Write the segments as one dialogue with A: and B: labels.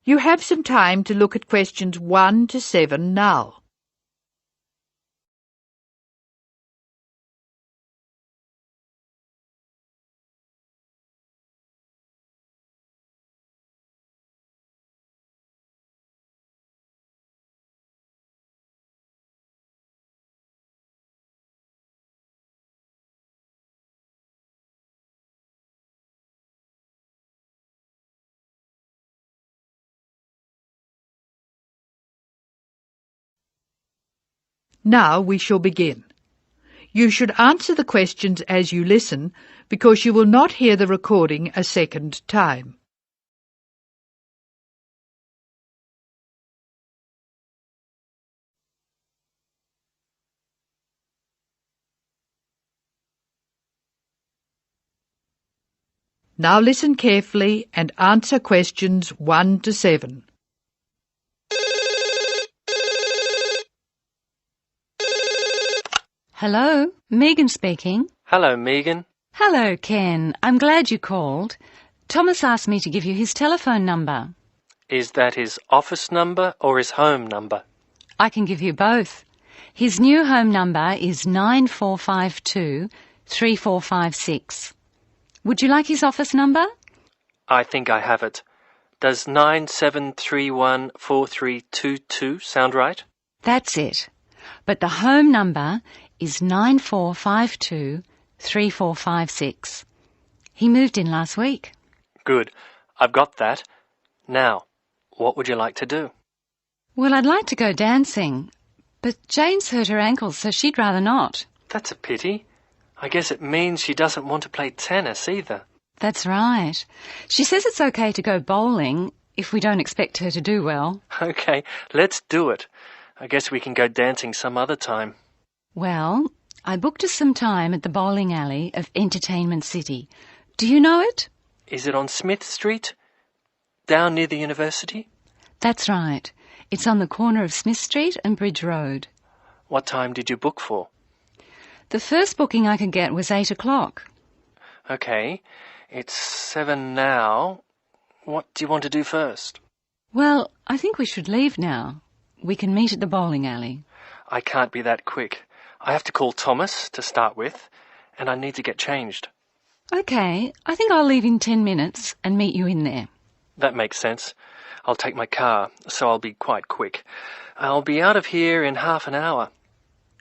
A: You have some time to look at questions 1 to 7 now. Now we shall begin. You should answer the questions as you listen, because you will not hear the recording a second time. Now listen carefully and answer questions 1 to 7.
B: Hello, Megan speaking.
C: Hello, Megan.
B: Hello, Ken. I'm glad you called. Thomas asked me to give you his telephone number.
C: Is that his office number or his home number?
B: I can give you both. His new home number is 9452 3456. Would you like his office number?
C: I think I have it. Does 97314322 sound right?
B: That's it. But the home number is 9452 3456. He moved in last week.
C: Good. I've got that. Now, what would you like to do?
B: Well, I'd like to go dancing, but Jane's hurt her ankle, so she'd rather not.
C: That's a pity. I guess it means she doesn't want to play tennis either.
B: That's right. She says it's okay to go bowling if we don't expect her to do well.
C: Okay, let's do it. I guess we can go dancing some other time.
B: Well, I booked us some time at the bowling alley of Entertainment City. Do you know it?
C: Is it on Smith Street? Down near the university?
B: That's right. It's on the corner of Smith Street and Bridge Road.
C: What time did you book for?
B: The first booking I could get was 8 o'clock.
C: Okay, it's 7 now. What do you want to do first?
B: Well, I think we should leave now. We can meet at the bowling alley.
C: I can't be that quick. I have to call Thomas to start with, and I need to get changed.
B: Okay, I think I'll leave in 10 minutes and meet you in there.
C: That makes sense. I'll take my car, so I'll be quite quick. I'll be out of here in half an hour.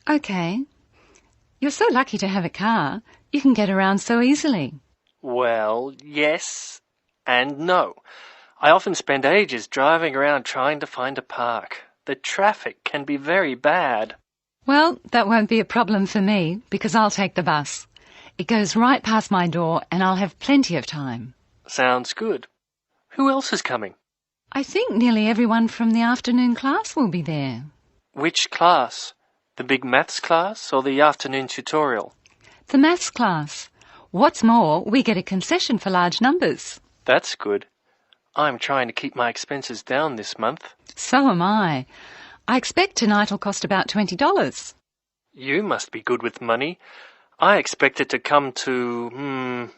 B: Okay. You're so lucky to have a car. You can get around so easily.
C: Well, yes and no. I often spend ages driving around trying to find a park. The traffic can be very bad.
B: Well, that won't be a problem for me, because I'll take the bus. It goes right past my door, and I'll have plenty of time.
C: Sounds good. Who else is coming?
B: I think nearly everyone from the afternoon class will be there.
C: Which class? The big maths class or the afternoon tutorial?
B: The maths class. What's more, we get a concession for large numbers.
C: That's good. I'm trying to keep my expenses down this month.
B: So am I. I expect tonight will cost about $20.
C: You must be good with money. I expect it to come to,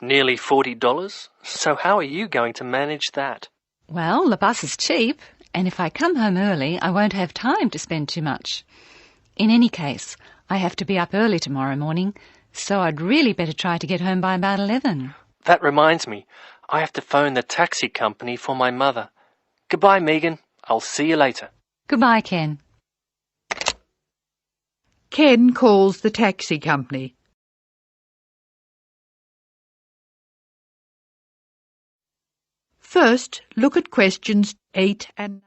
C: nearly $40. So how are you going to manage that?
B: Well, the bus is cheap, and if I come home early, I won't have time to spend too much. In any case, I have to be up early tomorrow morning, so I'd really better try to get home by about 11.
C: That reminds me. I have to phone the taxi company for my mother. Goodbye, Megan. I'll see you later.
B: Goodbye, Ken.
A: Ken calls the taxi company. First, look at questions 8 and 9.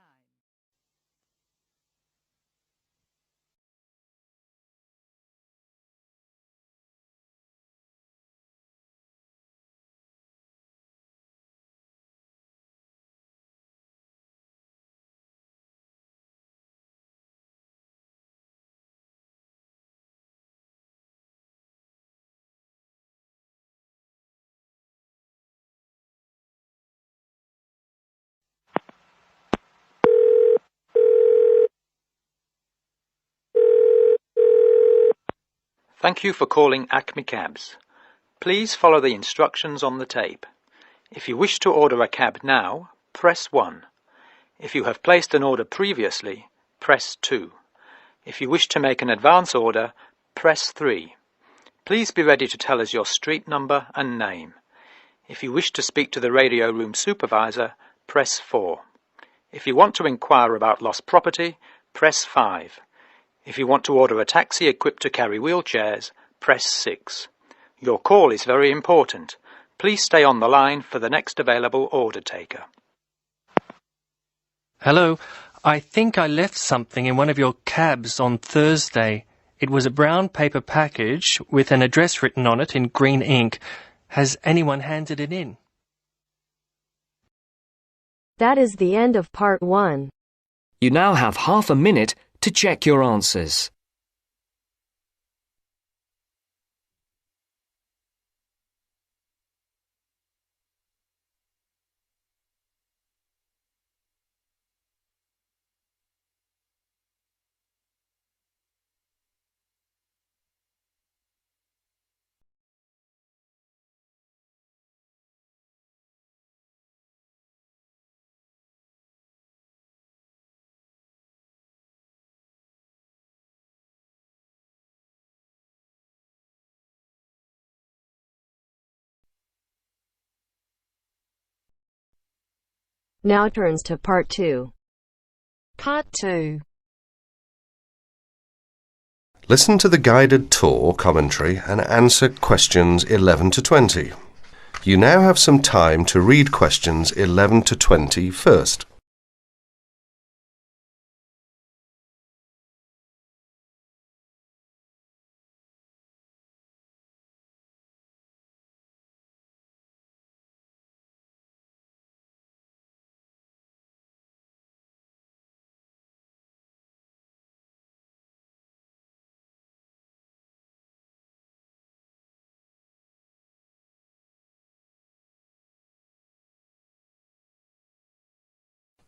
D: Thank you for calling Acme Cabs. Please follow the instructions on the tape. If you wish to order a cab now, press 1. If you have placed an order previously, press 2. If you wish to make an advance order, press 3. Please be ready to tell us your street number and name. If you wish to speak to the radio room supervisor, press 4. If you want to inquire about lost property, press 5. If you want to order a taxi equipped to carry wheelchairs, press 6. Your call is very important. Please stay on the line for the next available order taker.
C: Hello, I think I left something in one of your cabs on Thursday. It was a brown paper package with an address written on it in green ink. Has anyone handed it in?
E: That is the end of part 1.
F: You now have half a minute to check your answers.
E: Now turns to part 2.
B: Part 2.
G: Listen to the guided tour commentary and answer questions 11 to 20. You now have some time to read questions 11 to 20 first.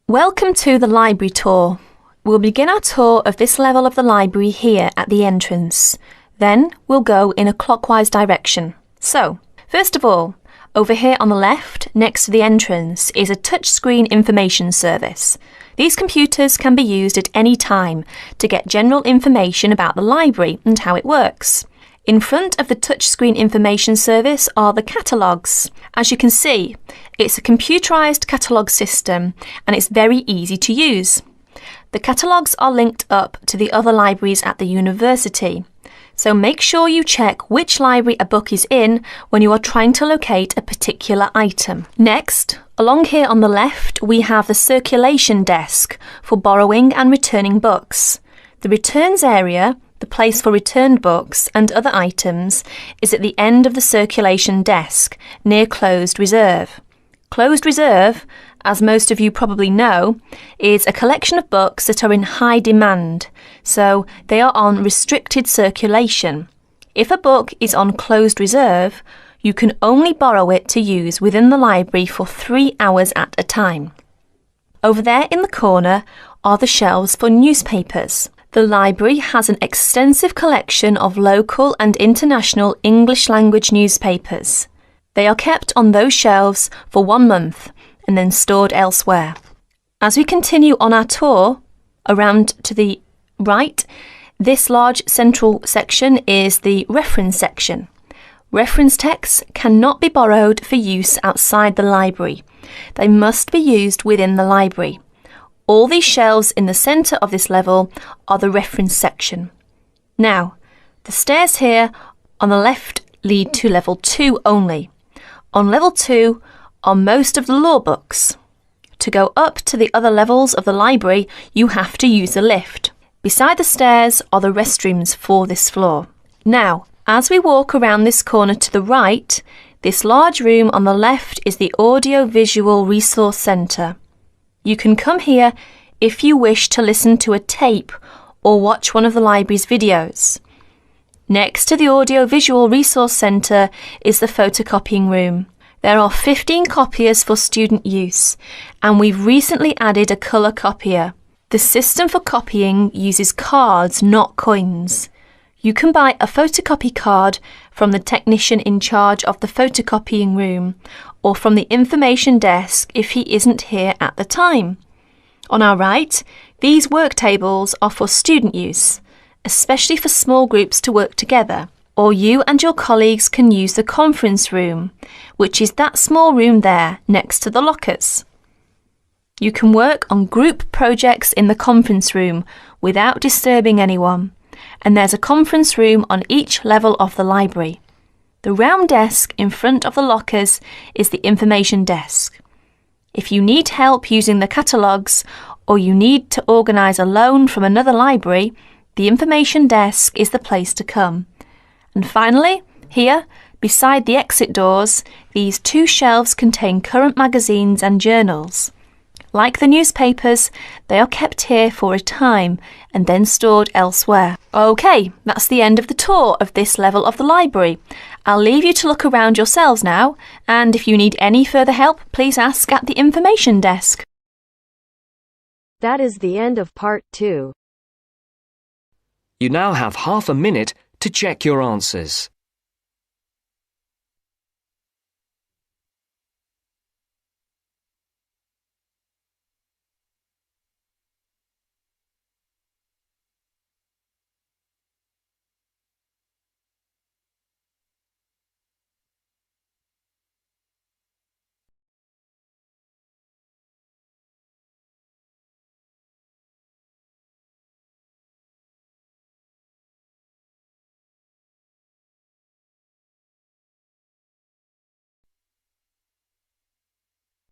H: Welcome to the library tour. We'll begin our tour of this level of the library here at the entrance. Then we'll go in a clockwise direction. So, first of all, over here on the left, next to the entrance, is a touchscreen information service. These computers can be used at any time to get general information about the library and how it works. In front of the touchscreen information service are the catalogues. As you can see, it's a computerized catalogue system and it's very easy to use. The catalogues are linked up to the other libraries at the university, so make sure you check which library a book is in when you are trying to locate a particular item. Next, along here on the left, we have the circulation desk for borrowing and returning books. The returns area, the place for returned books and other items, is at the end of the circulation desk, near closed reserve. Closed reserve, as most of you probably know, is a collection of books that are in high demand, so they are on restricted circulation. If a book is on closed reserve, you can only borrow it to use within the library for 3 hours at a time. Over there in the corner are the shelves for newspapers. The library has an extensive collection of local and international English language newspapers. They are kept on those shelves for 1 month and then stored elsewhere. As we continue on our tour, around to the right, this large central section is the reference section. Reference texts cannot be borrowed for use outside the library. They must be used within the library. All these shelves in the centre of this level are the reference section. Now, the stairs here on the left lead to level 2 only. On level 2 are most of the law books. To go up to the other levels of the library, you have to use a lift. Beside the stairs are the restrooms for this floor. Now, as we walk around this corner to the right, this large room on the left is the Audio-Visual Resource Centre. You can come here if you wish to listen to a tape or watch one of the library's videos. Next to the Audio-Visual Resource Centre is the photocopying room. There are 15 copiers for student use, and we've recently added a colour copier. The system for copying uses cards, not coins. You can buy a photocopy card from the technician in charge of the photocopying room or from the information desk if he isn't here at the time. On our right, these work tables are for student use, especially for small groups to work together, or you and your colleagues can use the conference room, which is that small room there next to the lockers. You can work on group projects in the conference room without disturbing anyone, and there's a conference room on each level of the library. The round desk in front of the lockers is the information desk. If you need help using the catalogues or you need to organise a loan from another library, the information desk is the place to come. And finally, here, beside the exit doors, these two shelves contain current magazines and journals. Like the newspapers, they are kept here for a time and then stored elsewhere. OK, that's the end of the tour of this level of the library. I'll leave you to look around yourselves now, and if you need any further help, please ask at the information desk.
E: That is the end of part 2.
F: You now have half a minute to check your answers.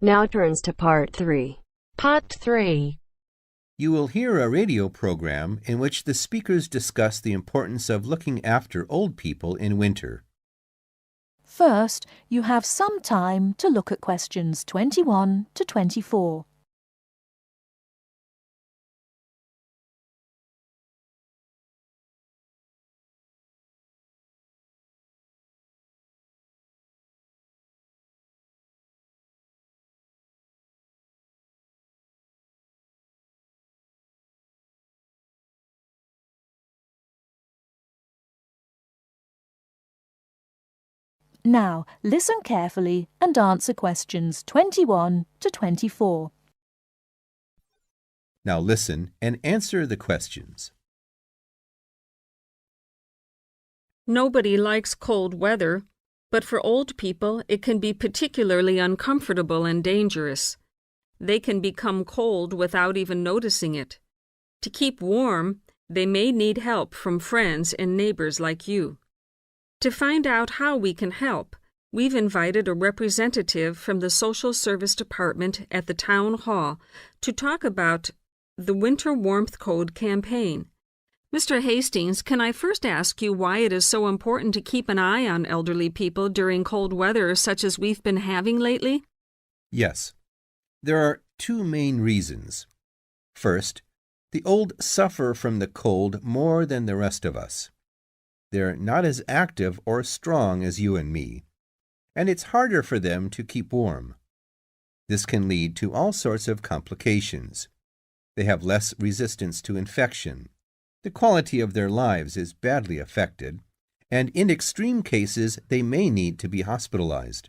E: Now turns to part 3.
I: Part 3.
J: You will hear a radio program in which the speakers discuss the importance of looking after old people in winter.
I: First, you have some time to look at questions 21 to 24. Now, listen carefully and answer questions 21 to 24.
J: Now listen and answer the questions.
K: Nobody likes cold weather, but for old people it can be particularly uncomfortable and dangerous. They can become cold without even noticing it. To keep warm, they may need help from friends and neighbors like you. To find out how we can help, we've invited a representative from the Social Service Department at the Town Hall to talk about the Winter Warmth Code campaign. Mr. Hastings, can I first ask you why it is so important to keep an eye on elderly people during cold weather such as we've been having lately?
J: Yes. There are two main reasons. First, the old suffer from the cold more than the rest of us. They're not as active or strong as you and me, and it's harder for them to keep warm. This can lead to all sorts of complications. They have less resistance to infection. The quality of their lives is badly affected, and in extreme cases, they may need to be hospitalized.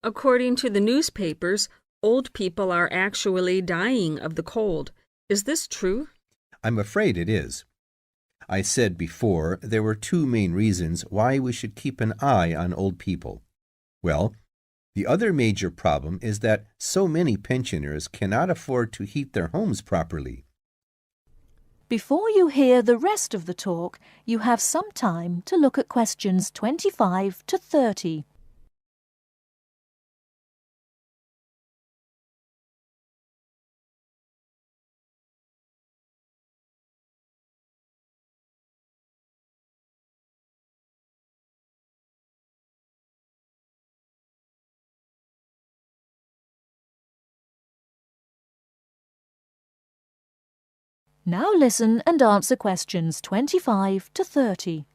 K: According to the newspapers, old people are actually dying of the cold. Is this true?
J: I'm afraid it is. I said before there were two main reasons why we should keep an eye on old people. Well, the other major problem is that so many pensioners cannot afford to heat their homes properly.
I: Before you hear the rest of the talk, you have some time to look at questions 25 to 30. Now listen and answer questions 25 to 30.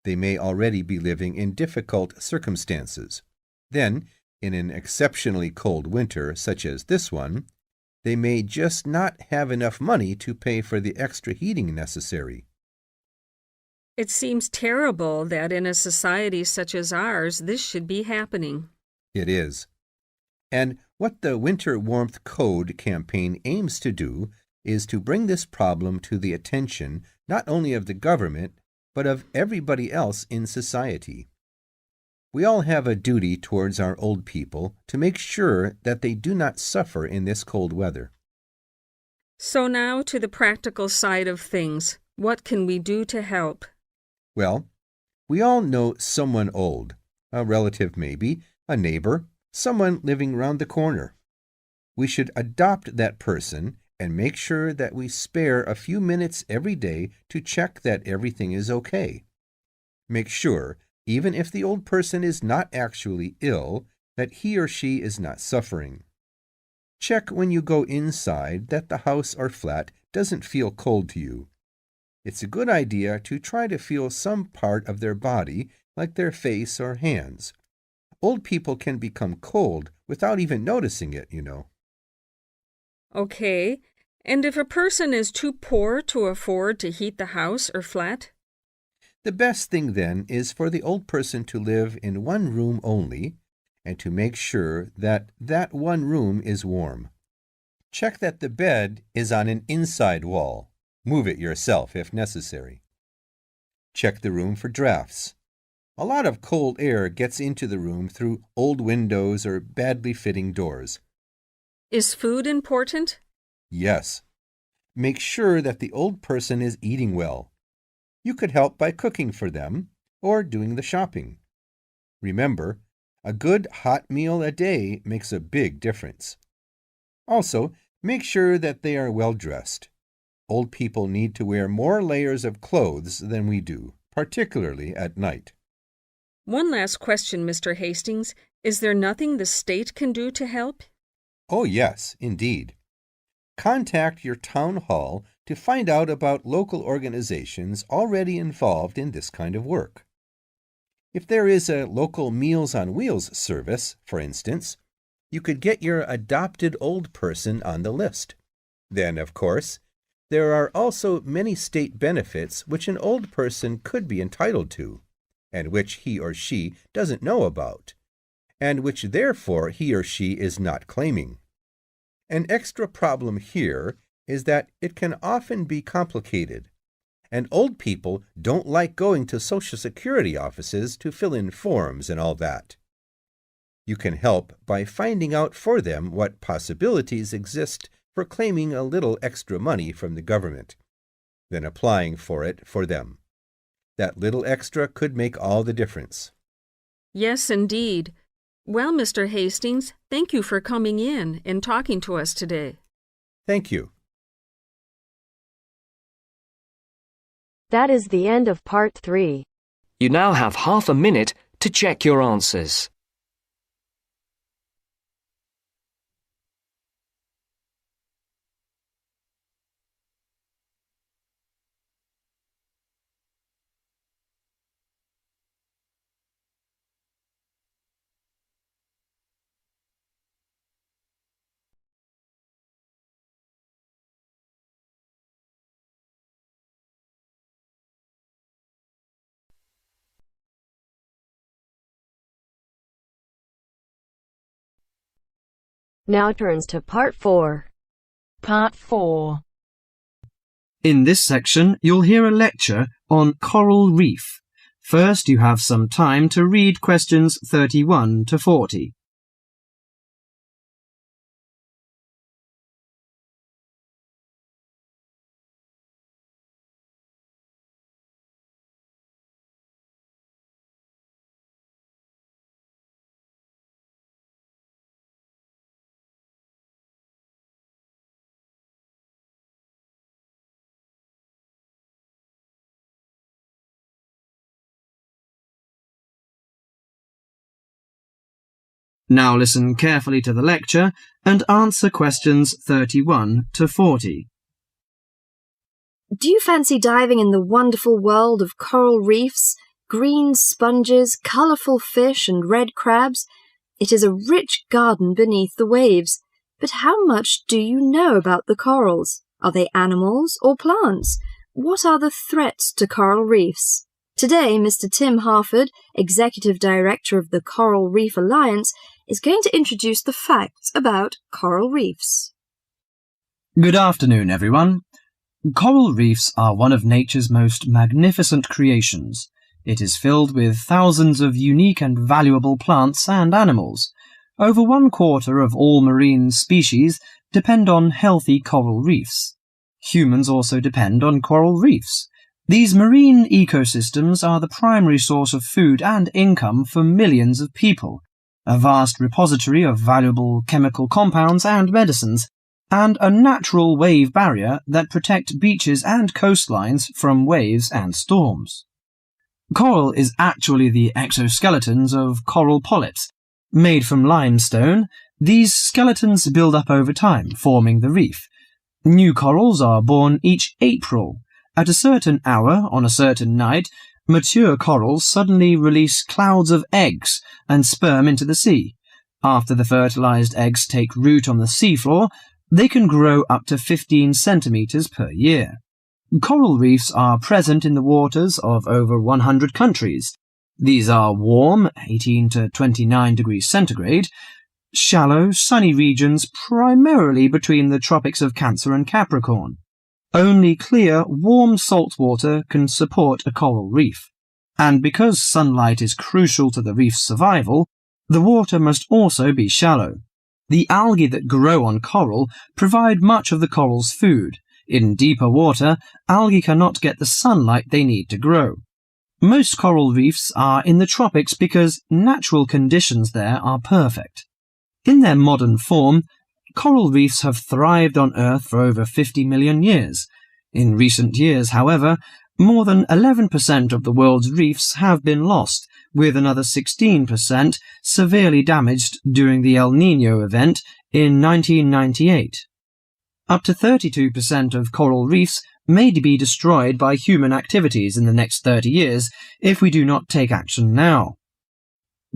J: They may already be living in difficult circumstances. Then, in an exceptionally cold winter such as this one, they may just not have enough money to pay for the extra heating necessary.
K: It seems terrible that in a society such as ours, this should be happening.
J: It is. And What the Winter Warmth Code campaign aims to do is to bring this problem to the attention not only of the government, but of everybody else in society. We all have a duty towards our old people to make sure that they do not suffer in this cold weather.
K: So now to the practical side of things. What can we do to help?
J: Well, we all know someone old, a relative maybe, a neighbor, someone living round the corner. We should adopt that person and make sure that we spare a few minutes every day to check that everything is okay. Make sure, even if the old person is not actually ill, that he or she is not suffering. Check when you go inside that the house or flat doesn't feel cold to you. It's a good idea to try to feel some part of their body, like their face or hands. Old people can become cold without even noticing it, you know.
K: Okay, and if a person is too poor to afford to heat the house or flat?
J: The best thing then is for the old person to live in one room only and to make sure that that one room is warm. Check that the bed is on an inside wall. Move it yourself if necessary. Check the room for drafts. A lot of cold air gets into the room through old windows or badly fitting doors.
K: Is food important?
J: Yes. Make sure that the old person is eating well. You could help by cooking for them or doing the shopping. Remember, a good hot meal a day makes a big difference. Also, make sure that they are well dressed. Old people need to wear more layers of clothes than we do, particularly at night.
K: One last question, Mr. Hastings. Is there nothing the state can do to help?
J: Oh, yes, indeed. Contact your town hall to find out about local organizations already involved in this kind of work. If there is a local Meals on Wheels service, for instance, you could get your adopted old person on the list. Then, of course, there are also many state benefits which an old person could be entitled to, and which he or she doesn't know about, and which therefore he or she is not claiming. An extra problem here is that it can often be complicated, and old people don't like going to Social Security offices to fill in forms and all that. You can help by finding out for them what possibilities exist for claiming a little extra money from the government, then applying for it for them. That little extra could make all the difference.
K: Yes, indeed. Well, Mr. Hastings, thank you for coming in and talking to us today.
J: Thank you.
E: That is the end of part 3.
F: You now have half a minute to check your answers.
E: Now turns to part 4.
I: Part 4.
L: In this section, you'll hear a lecture on coral reef. First, you have some time to read questions 31 to 40. Now listen carefully to the lecture and answer questions 31 to 40.
M: Do you fancy diving in the wonderful world of coral reefs, green sponges, colourful fish and red crabs? It is a rich garden beneath the waves. But how much do you know about the corals? Are they animals or plants? What are the threats to coral reefs? Today, Mr. Tim Harford, Executive Director of the Coral Reef Alliance, is going to introduce the facts about coral reefs.
L: Good afternoon, everyone. Coral reefs are one of nature's most magnificent creations. It is filled with thousands of unique and valuable plants and animals. Over 1/4 of all marine species depend on healthy coral reefs. Humans also depend on coral reefs. These marine ecosystems are the primary source of food and income for millions of people, a vast repository of valuable chemical compounds and medicines, and a natural wave barrier that protect beaches and coastlines from waves and storms. Coral is actually the exoskeletons of coral polyps. Made from limestone, these skeletons build up over time, forming the reef. New corals are born each April. At a certain hour, on a certain night, mature corals suddenly release clouds of eggs and sperm into the sea. After the fertilized eggs take root on the seafloor, they can grow up to 15 centimeters per year. Coral reefs are present in the waters of over 100 countries. These are warm, 18 to 29 degrees centigrade, shallow, sunny regions primarily between the tropics of Cancer and Capricorn. Only clear, warm salt water can support a coral reef. And because sunlight is crucial to the reef's survival, the water must also be shallow. The algae that grow on coral provide much of the coral's food. In deeper water, algae cannot get the sunlight they need to grow. Most coral reefs are in the tropics because natural conditions there are perfect. In their modern form, coral reefs have thrived on Earth for over 50 million years. In recent years, however, more than 11% of the world's reefs have been lost, with another 16% severely damaged during the El Niño event in 1998. Up to 32% of coral reefs may be destroyed by human activities in the next 30 years if we do not take action now.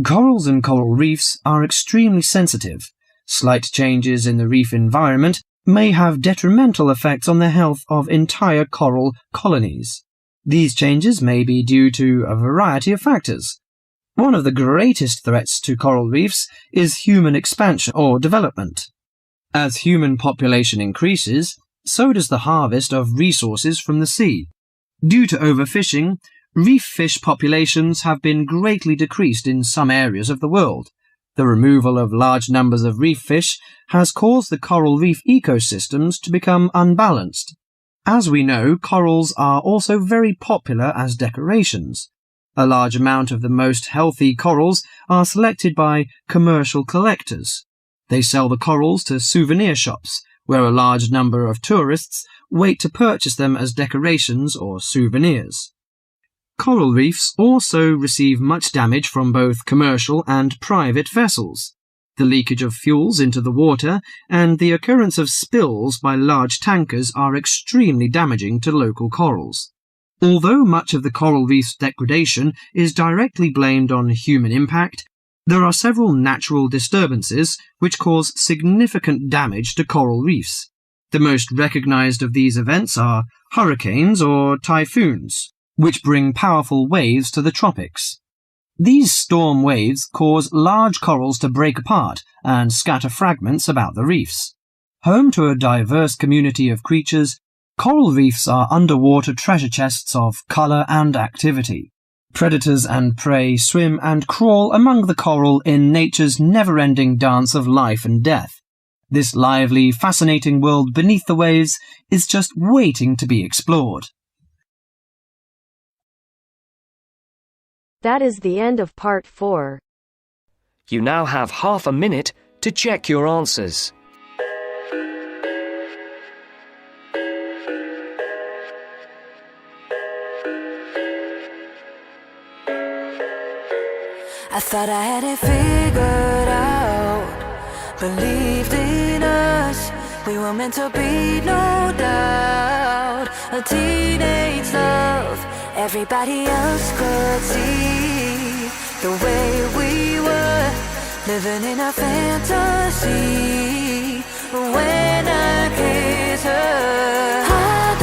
L: Corals and coral reefs are extremely sensitive. Slight changes in the reef environment may have detrimental effects on the health of entire coral colonies. These changes may be due to a variety of factors. One of the greatest threats to coral reefs is human expansion or development. As human population increases, so does the harvest of resources from the sea. Due to overfishing, reef fish populations have been greatly decreased in some areas of the world. The removal of large numbers of reef fish has caused the coral reef ecosystems to become unbalanced. As we know, corals are also very popular as decorations. A large amount of the most healthy corals are selected by commercial collectors. They sell the corals to souvenir shops, where a large number of tourists wait to purchase them as decorations or souvenirs. Coral reefs also receive much damage from both commercial and private vessels. The leakage of fuels into the water and the occurrence of spills by large tankers are extremely damaging to local corals. Although much of the coral reef's degradation is directly blamed on human impact, there are several natural disturbances which cause significant damage to coral reefs. The most recognized of these events are hurricanes or typhoons, which bring powerful waves to the tropics. These storm waves cause large corals to break apart and scatter fragments about the reefs. Home to a diverse community of creatures, coral reefs are underwater treasure chests of colour and activity. Predators and prey swim and crawl among the coral in nature's never-ending dance of life and death. This lively, fascinating world beneath the waves is just waiting to be explored.
E: That is the end of part 4.
F: You now have half a minute to check your answers.
N: I thought I had it figured out, believed in us, we were meant to be, no doubt. A teenage love, everybody else could see the way we were, living in a fantasy. When I kiss her, I